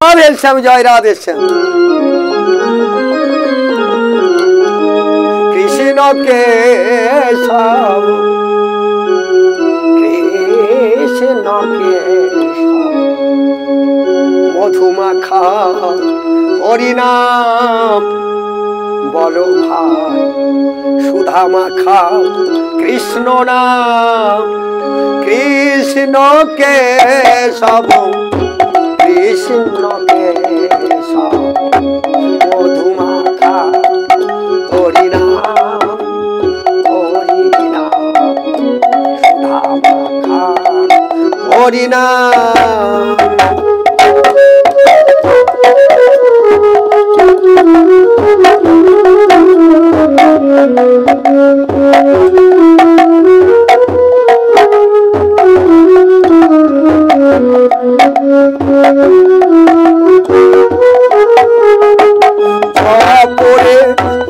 রাধে শ্যাম, জয় রাধে শ্যাম। কৃষ্ণ কেশব, কৃষ্ণ কেশব, মধুমাখা হরিনাম বলো ভাই, সুধা মাখা কৃষ্ণ নাম। কৃষ্ণ কেশব, কৃষ্ণ কেশব, মধুমাখা হরিনাম, হরিনাম, সুধা মাখা হরিনাম।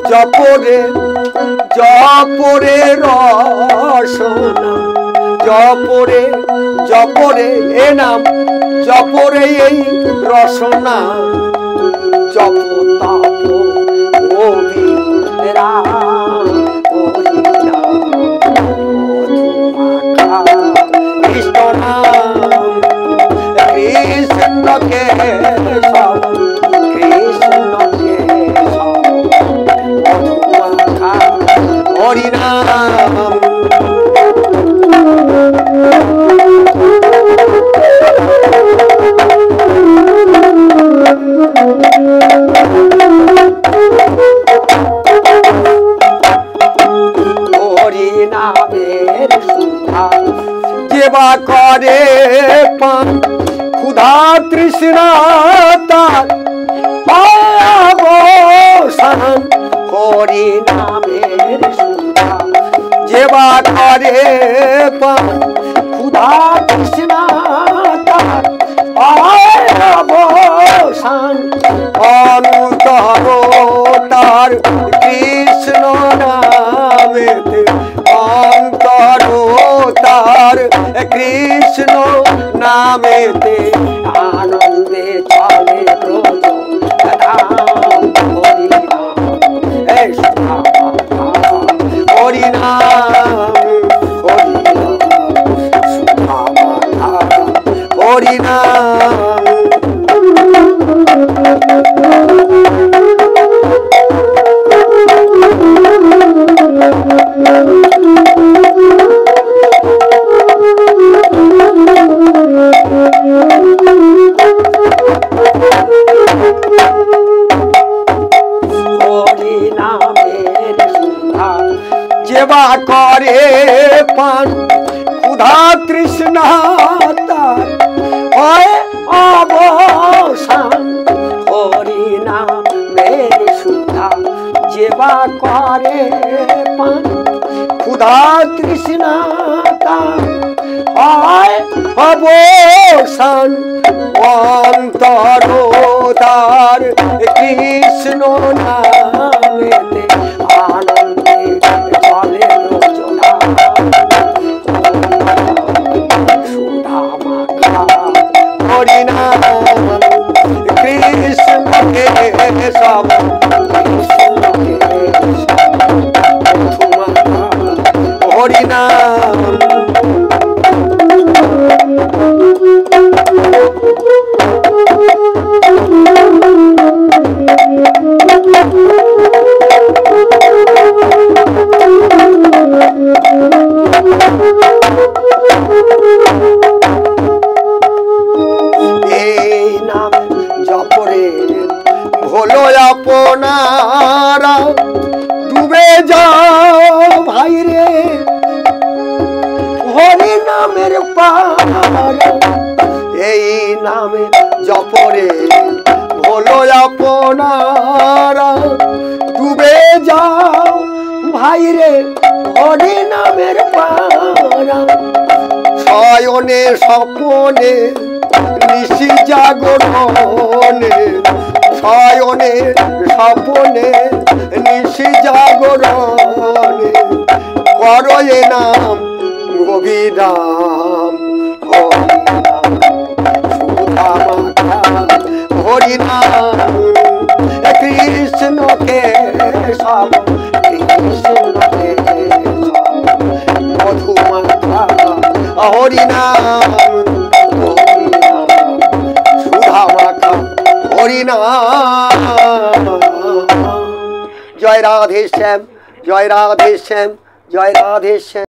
জপরে জপরে রসনা, জপরে জপরে এ নাম, জপরে এই রসনা। জপ তপ কবি রাম, মধুমাখা কৃষ্ণ নাম। কৃষ্ণ কেশব, কৃষ্ণ কেশব, মধুমাখা হরিনাম। হরিনামের সুধা যেবা করে পান, ক্ষুধা তৃষ্ণা তার অবসান। হরিনামের সুধা যেবা করে পান, ক্ষুধা তৃষ্ণা তার অবসান। অন্তর তার কৃষ্ণ নামেতে, অন্তর তার কৃষ্ণ নামেতে, আনন্দে চলে ব্রজ ধাম। হরিনাম, এই সুধা মাখা হরিনাম, হরিনাম, সুধা মাখা হরিনাম। হরিনামের সুধা যেবা করে পান, ক্ষুধা তৃষ্ণা তার হয় অবসান। হরিনামের সুধা যেবা করে পান, ক্ষুধা তৃষ্ণা তার হয় অবসান। অন্তর তার কৃষ্ণ নামেতে, আনন্দে চলে ব্রজ ধাম। সুধা মাখা হরিনাম। কৃষ্ণ কেশব, কৃষ্ণ কেশব, মধুমাখা হরিনাম। এই নাম জপরে ভোলো আপনারা, ডুবে যাও ভাই রে হরি নামের পারা। এই নামে জপরে ভোলো আপনারা, ডুবে যাও ভাই রে হরি নামের পারা। শয়নে স্বপনে নিশি জাগরণে, শয়নে স্বপনে নিশি জাগরণে, করো এ নাম গভীর নাম। হরিনাম, সুধা মাখা হরিনাম কৃষ্ণ কেশব কৃষ্ণ কেশব মধুমাখা হরিনাম হরিনাম সুধা মাখা হরিনাম। জয় রাধে শ্যাম, জয় রাধে শ্যাম, জয় রাধে শ্যাম।